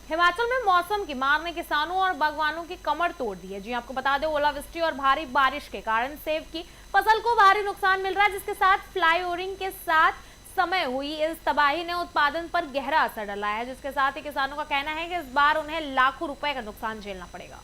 हिमाचल में मौसम की मार ने किसानों और बागवानों की कमर तोड़ दी है। जी आपको बता दें, ओलावृष्टि और भारी बारिश के कारण सेब की फसल को भारी नुकसान मिल रहा है, जिसके साथ फ्लाईओवरिंग के साथ समय हुई इस तबाही ने उत्पादन पर गहरा असर डाला है, जिसके साथ ही किसानों का कहना है कि इस बार उन्हें लाखों रुपए का नुकसान झेलना पड़ेगा।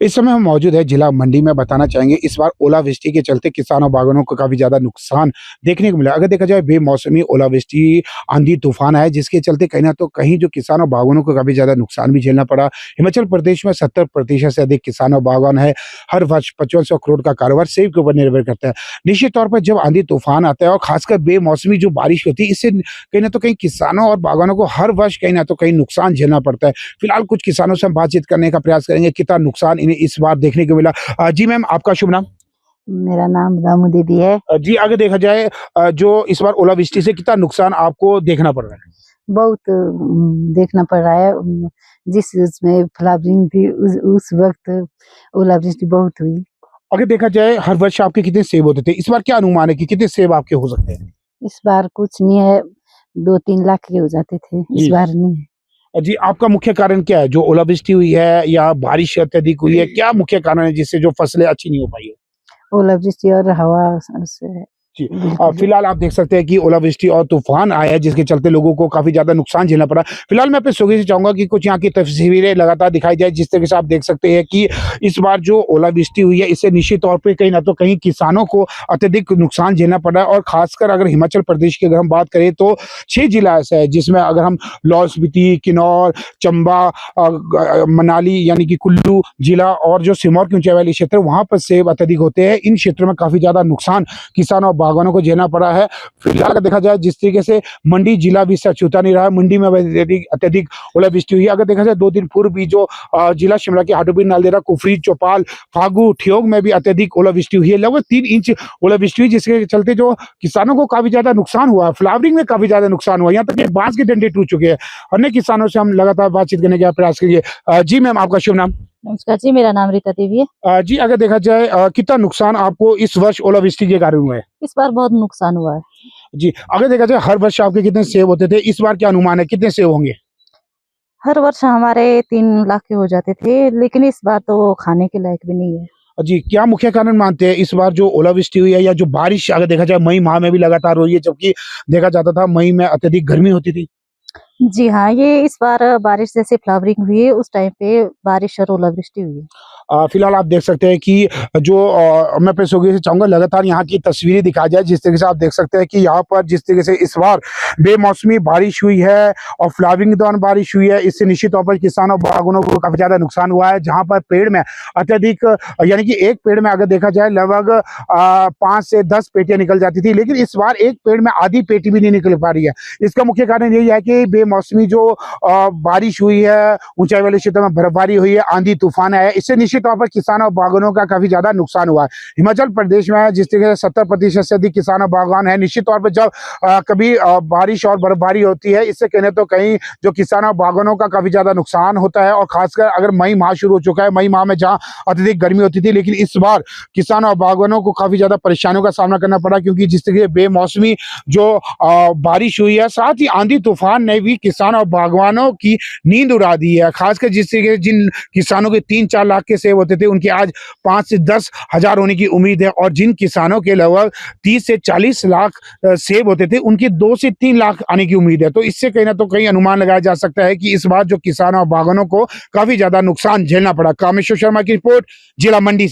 इस समय हम मौजूद है जिला मंडी में। बताना चाहेंगे इस बार ओलावृष्टि के चलते किसानों बागवानों को काफी ज्यादा नुकसान देखने को मिला। अगर देखा जाए बेमौसमी ओलावृष्टि आंधी तूफान आया, जिसके चलते कहीं ना तो कहीं जो किसानों बागवानों को काफी ज्यादा नुकसान भी झेलना पड़ा। हिमाचल प्रदेश में 70% से अधिक किसानों बागवान है। हर वर्ष 5500 करोड़ का कारोबार सेब के ऊपर निर्भर करता है। निश्चित तौर पर जब आंधी तूफान आता है और खासकर बेमौसमी जो बारिश होती है, इससे कहीं ना तो कहीं किसानों और बागवानों को हर वर्ष कहीं ना तो कहीं नुकसान झेलना पड़ता है। फिलहाल कुछ किसानों से हम बातचीत करने का प्रयास करेंगे, कितना नुकसान इन्हें इस बार देखने को मिला। जी मैम, आपका शुभ नाम? मेरा नाम दामू देवी है। जी, अगर देखा जाए जो इस बार ओलावृष्टि से कितना नुकसान आपको देखना पड़ रहा है? बहुत देखना पड़ रहा है। जिस उसमें फ्लावरिंग थी उस वक्त ओलावृष्टि बहुत हुई। अगर देखा जाए हर वर्ष आपके कितने सेब होते थे, इस बार क्या अनुमान है कि कितने सेब आपके हो सकते हैं? इस बार कुछ नहीं है, 2-3 लाख के हो जाते थे, इस बार नहीं है। जी, आपका मुख्य कारण क्या है? जो ओलावृष्टि हुई है या बारिश अत्यधिक हुई है, क्या मुख्य कारण है जिससे जो फसलें अच्छी नहीं हो पाई है? ओलावृष्टि और हवा से जी, फिलहाल आप देख सकते हैं कि ओलावृष्टि और तूफान आया है, जिसके चलते लोगों को काफी ज्यादा नुकसान झेलना पड़ा। फिलहाल मैं अपने सहयोगी से चाहूंगा कि कुछ यहाँ की तस्वीरें लगातार दिखाई जाए, जिस तरीके से आप देख सकते हैं कि इस बार जो ओलावृष्टि हुई है, इससे निश्चित तौर पे कहीं ना तो कहीं किसानों को अत्यधिक नुकसान झेलना पड़ा है। और खासकर अगर हिमाचल प्रदेश की अगर हम बात करें तो 6 जिला ऐसा है जिसमें अगर हम लाहौल स्पीति, किन्नौर, चंबा, मनाली यानी कि कुल्लू जिला और जो सिरमौर के ऊंचाई वाले क्षेत्र, वहां पर सेब अत्यधिक होते हैं। इन क्षेत्रों में काफी ज्यादा नुकसान किसानों और बागवानों को झेलना पड़ा है। फिलहाल अगर देखा जाए जिस तरीके से मंडी जिला भी इससे अछूता नहीं रहा है, मंडी में अत्यधिक ओलावृष्टि हुई है। अगर देखा जाए 2 दिन पूर्व भी जो जिला शिमला के हाटोबिल, नालदेहरा, कुफरी, चौपाल, फागू, ठियोग में भी अत्यधिक ओलावृष्टि हुई है। लगभग 3 इंच ओलावृष्टि हुई, जिसके चलते जो किसानों को काफी ज्यादा नुकसान हुआ है। फ्लावरिंग में काफी ज्यादा नुकसान हुआ, यहाँ तक कि बांस के डंडे टूट चुके हैं। अन्य किसानों से हम लगातार बातचीत करने का प्रयास करेंगे। जी मैम, आपका शुभ नाम? नमस्कार जी, मेरा नाम रीता देवी है। जी, अगर देखा जाए कितना नुकसान आपको इस वर्ष ओलावृष्टि के कारण हुआ है? इस बार बहुत नुकसान हुआ है। जी, अगर देखा जाए हर वर्ष आपके कितने सेब होते थे, इस बार क्या अनुमान है कितने सेब होंगे? हर वर्ष हमारे 3 लाख के हो जाते थे, लेकिन इस बार तो खाने के लायक भी नहीं है। जी, क्या मुख्य कारण मानते हैं इस बार जो ओलावृष्टि हुई है या जो बारिश अगर देखा जाए मई माह में भी लगातार हो रही है, जबकि देखा जाता था मई में अत्यधिक गर्मी होती थी? जी हाँ, ये इस बार बारिश जैसे फ्लावरिंग हुई है, उस टाइम पे बारिश और ओलावृष्टि हुई है। फिलहाल आप देख सकते हैं कि जो मैं अपने सहयोगी से चाहूंगा लगातार यहाँ की तस्वीरें दिखाई जाए, जिस तरीके से आप देख सकते हैं कि यहाँ पर जिस तरीके से इस बार बेमौसमी बारिश हुई है और फ्लावरिंग के दौरान बारिश हुई है, इससे निश्चित तौर पर किसानों बागवानों को काफी ज्यादा नुकसान हुआ है। जहाँ पर पेड़ में अत्यधिक यानी कि एक पेड़ में अगर देखा जाए लगभग 5 से 10 पेटियां निकल जाती थी, लेकिन इस बार एक पेड़ में आधी पेटी भी नहीं निकल पा रही है। इसका मुख्य कारण यही है कि बेमौसमी जो बारिश हुई है, ऊंचाई वाले क्षेत्रों में बर्फबारी हुई है, आंधी तूफान आया है, इससे निश्चित तौर पर किसानों और बागवानों का काफी ज्यादा नुकसान हुआ है। हिमाचल प्रदेश में जिस तरीके से 70% से अधिक किसान और बागवान है, निश्चित तौर पर जब कभी बारिश और बर्फबारी होती है, इससे कहने तो कहीं जो किसान और बागवानों का काफी ज्यादा नुकसान होता है। और खासकर अगर मई माह शुरू हो चुका है, मई माह में जहां अत्यधिक गर्मी होती थी, लेकिन इस बार किसानों और बागवानों को काफी ज्यादा परेशानियों का सामना करना पड़ा, क्योंकि जिस तरीके बेमौसमी जो बारिश हुई है, साथ ही आंधी तूफान ने भी किसान और बागवानों की नींद उड़ा दी है। खासकर जिस तरीके जिन किसानों के 3-4 लाख के सेब होते थे, उनके आज 5 से 10 हजार होने की उम्मीद है। और जिन किसानों के लगभग 30 से 40 लाख सेब होते थे, उनके 2 से 3 लाख आने की उम्मीद है। तो इससे कहीं ना तो कहीं अनुमान लगाया जा सकता है कि इस बार जो किसानों और बागवानों को काफी ज्यादा नुकसान झेलना पड़ा। कामेश्वर शर्मा की रिपोर्ट, जिला मंडी से।